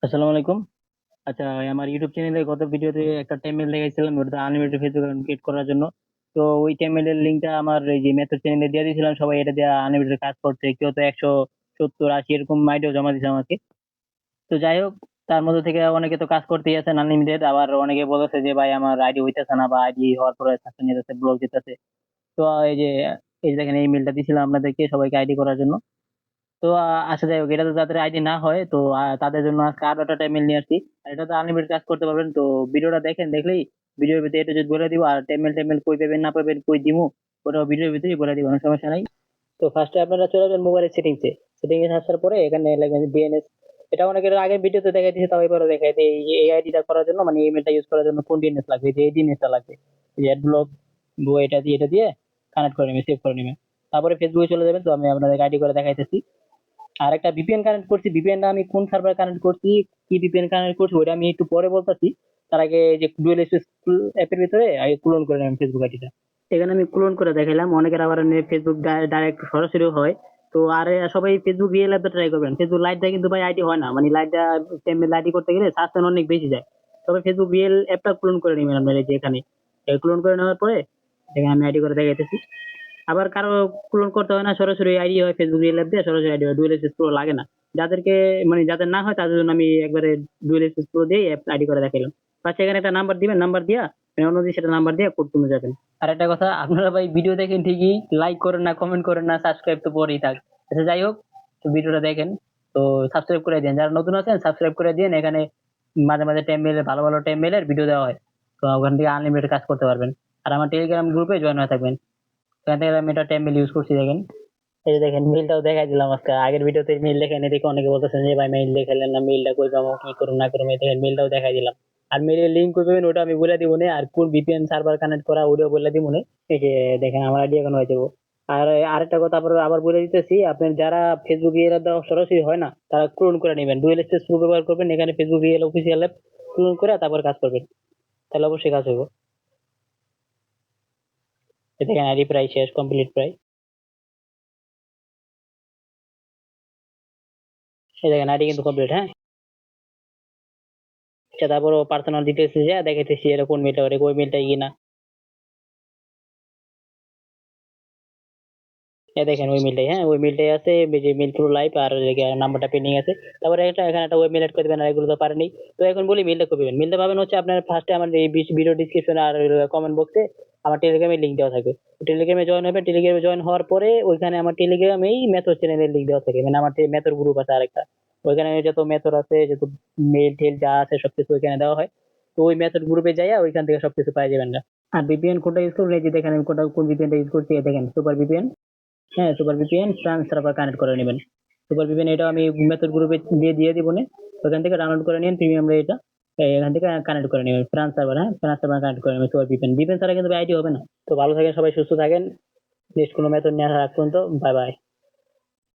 আসসালামু আলাইকুম। আচ্ছা, আমার ইউটিউব চ্যানেলে গত ভিডিওতে একটা টেমমেল দেখাইছিলাম, ওটা আনলিমিটেড ফেসবুক অ্যাকাউন্ট ক্রিয়েট করার জন্য। তো ওই টেমমেলের লিঙ্কটা আমার এই যে মেথড চ্যানেলে দিয়ে দিয়েছিলাম, সবাই এটা দিয়ে আনলিমিটেড কাজ করছে, কেউ তো 170 80 এরকম আইডিও জমা দিয়েছে আমাকে। তো যাই হোক, তার মধ্যে থেকে অনেকে তো কাজ করতেই আছেন আনলিমিটেড, আবার অনেকে বলেছে যে ভাই আমার আইডি হইতেছে না, বা আইডি হওয়ার পরে সাসপেন্ড যেতেছে, ব্লক যেতেছে। তো এই যে দেখেন, এই মেলটা দিছিলাম আপনাদেরকে সবাইকে আইডি করার জন্য। তো আচ্ছা, যাই হোক, এটা তো যাদের আইডি না হয়, তো তাদের জন্য আজকে আরো একটা টাইমেল নিয়ে আসছি। আর এটা তো আনলিমিটেড কাজ করতে পারবেন। তো ভিডিওটা দেখেন, দেখলেই ভিডিওর ভিতরে এটা যদি বলে দিব, আর টেমেল টেমেল কই পাবেন না পাবেন কই দিমু, ওটাও ভিডিওর ভিতরেই বলে দিব, কোনো সমস্যা নাই। তো ফার্স্টে আপনারা চলে যাবেন মোবাইলের সেটিংসে। সেটিংসে আসার পরে এখানে লিখবেন ডিএনএস। এটা অনেকের আগের ভিডিওতে দেখাই দিয়েছে, তাও এবারও দেখাই দিই। এই আইডিটা করার জন্য, মানে ইমেলটা ইউজ করার জন্য কোন ডিএনএস লাগবে, যে এই ডিএনএসটা লাগবে, এই অ্যাড ব্লক এটা দিয়ে কানেক্ট করে নেবে, সেভ করে নেবে। তারপরে ফেসবুকে চলে যাবেন। তো আমি আপনাদের আইডি করে দেখাইতেছি। আর একটা ভিপিএন কানেক্ট করছি। ভিপিএনটা আমি কোন সার্ভার কানেক্ট করছি, কি ভিপিএন কানেক্ট করছি, ওটা আমি একটু পরে বলতেছি। তার আগে এই যে ডুয়েল স্পেস অ্যাপের ভিতরে আগে ক্লোন করে নিলাম ফেসবুক আইডিটা। এখানে আমি ক্লোন করে দেখাইলাম। অনেকের আবার ফেসবুক ডাইরেক্ট সরাসরি হয়। তো আর সবাই ফেসবুক রিয়েল অ্যাপটা ট্রাই করবেন। ফেসবুক লাইটটা কিন্তু ভাই আইডি হয় না, মানে লাইটটা আইডি করতে গেলে সাসপেন্ড অনেক বেশি যায়। তবে ফেসবুক রিয়েল অ্যাপটা ক্লোন করে নেবেন আপনারা, এই যে এখানে ক্লোন করে নেওয়ার পরে এখানে আমি আইডি করে দেখাইতেছি। আবার কারো ক্লোন করতে হয় না, সরাসরি আইডি হয় ফেসবুক রিয়েল অ্যাপ দিয়ে, সরাসরি আইডি হয়, ডুয়েল এক্সেস প্রো লাগে না। যাদেরকে, মানে যাদের না হয় তাদের জন্য আমি একবারে ডুয়েল এক্সেস প্রো দিয়ে অ্যাপ আইডি করে দেখাইলাম। পাশে এখানে একটা নাম্বার দিবেন, নাম্বার দিয়া অন্যদিন সেটা নাম্বার দিয়ে কোড তুলে যাবেন। আর একটা কথা, আপনারা ভাই ভিডিও দেখেন ঠিকই, লাইক করেন না, কমেন্ট করেন না, সাবস্ক্রাইব তো পরেই থাক। আচ্ছা, যাই হোক, তো ভিডিওটা দেখেন। তো সাবস্ক্রাইব করে দিন, যারা নতুন আছেন সাবস্ক্রাইব করে দিন। এখানে মাঝে মাঝে ভালো ভালো টেমমেলের ভিডিও দেওয়া হয়। তো ওখান থেকে আনলিমিটেড কাজ করতে পারবেন। আর আমার টেলিগ্রাম গ্রুপে জয়েন হয়ে থাকবেন। এখান থেকে আমি এটা টেম্পল ইউজ করছি, দেখেন। এই যে দেখেন, মেইলটাও দেখাই দিলাম আজকে। আগের ভিডিওতে মেইল দেখেন, এদিকে অনেকে বলতেছেন যে ভাই মেইল দেখালেন না, মেইলটা কই পাবো, কি করুন না করুন। এই দেখেন, মেইলটাও দেখাই দিলাম। আর মেইলের লিঙ্ক কই পাবেন ওটা আমি বলে দিব না, আর কোন ভিপিএন সার্ভার কানেক্ট করা ওটাও বলে দিব না। এই যে দেখেন, আমার আইডি এখন হয়ে যাবো। আর আরেকটা কথা আবার আবার বলে দিতেছি, আপনার যারা ফেসবুক ইয়ের দেওয়া সরাসরি হয় না, তারা ক্লোন করে নেবেন, ডুয়েল স্পেস প্রো ব্যবহার করবেন। এখানে ফেসবুক ইয়ের অফিসিয়াল অ্যাপ ক্লোন করে তারপর কাজ করবেন, তাহলে অবশ্যই কাজ হবে। এই দেখেন, আইডি প্রায় শেষ, কমপ্লিট প্রায়। এই দেখেন, আইডি কিন্তু কমপ্লিট, হ্যাঁ। আচ্ছা, তারপর পার্সোনাল ডিটেলস যা দেখাইতেছি, এটা কোন মেলটা, ওটা ওই মেলটাই কিনা। দেখেন ওই মেলটাই, হ্যাঁ ওই মেলটাই আছে। এই যে মেল থ্রু লাইভ, আর নাম্বারটা পেন্ডিং আছে। তারপরে এখানে একটা ওয়েব মেল এড করে দেবেন, আর এগুলো তো পারেনি। তো এখন বলি মেলটা কবে পাবেন। মেলটা পাবেন হচ্ছে আপনার ফার্স্টে আমার এই ভিডিও ডিসক্রিপশন আর কমেন্ট বক্সে আমার টেলিগ্রামের লিঙ্ক দেওয়া থাকবে। টেলিগ্রামে জয়েন হবে। টেলিগ্রামে জয়েন হওয়ার পরে ওইখানে আমার টেলিগ্রামেই মেথড চ্যানেলের লিঙ্ক দেওয়া থাকে, মানে আমার মেথড গ্রুপ আছে আরেকটা। ওইখানে যত মেথড আছে, যত মেল টেল যা আছে সবকিছু ওইখানে দেওয়া হয়। তো ওই মেথড গ্রুপে যাইয়া ওইখান থেকে সবকিছু পাই যাবেন না। আর ভিপিএন কোনটা ইউজ করবেন, এই যে দেখেন আমি কোন ভিপিএনটা ইউজ করছি, এই দেখেন সুপার ভিপিএন। হ্যাঁ, super VPN France server connect করে নেবেন। সুপার ভিপিএন এটাও আমি মেথড গ্রুপে দিয়ে দিব না। ওখান থেকে ডাউনলোড করে নিন প্রিমিয়াম এটা। এখান থেকে কানেক্ট করে নেবেন ফ্রান্স সার্ভার, হ্যাঁ ফ্রান্স সার্ভার কানেক্ট করে নেবেন সুপার ভিপিএন। ভিপিএন ছাড়া কিন্তু আইডি হবে না। তো ভালো থাকেন সবাই, সুস্থ থাকেন। নেক্সট কোনো মেথড নিয়ে আসা রাখ পর্যন্ত, বাই বাই।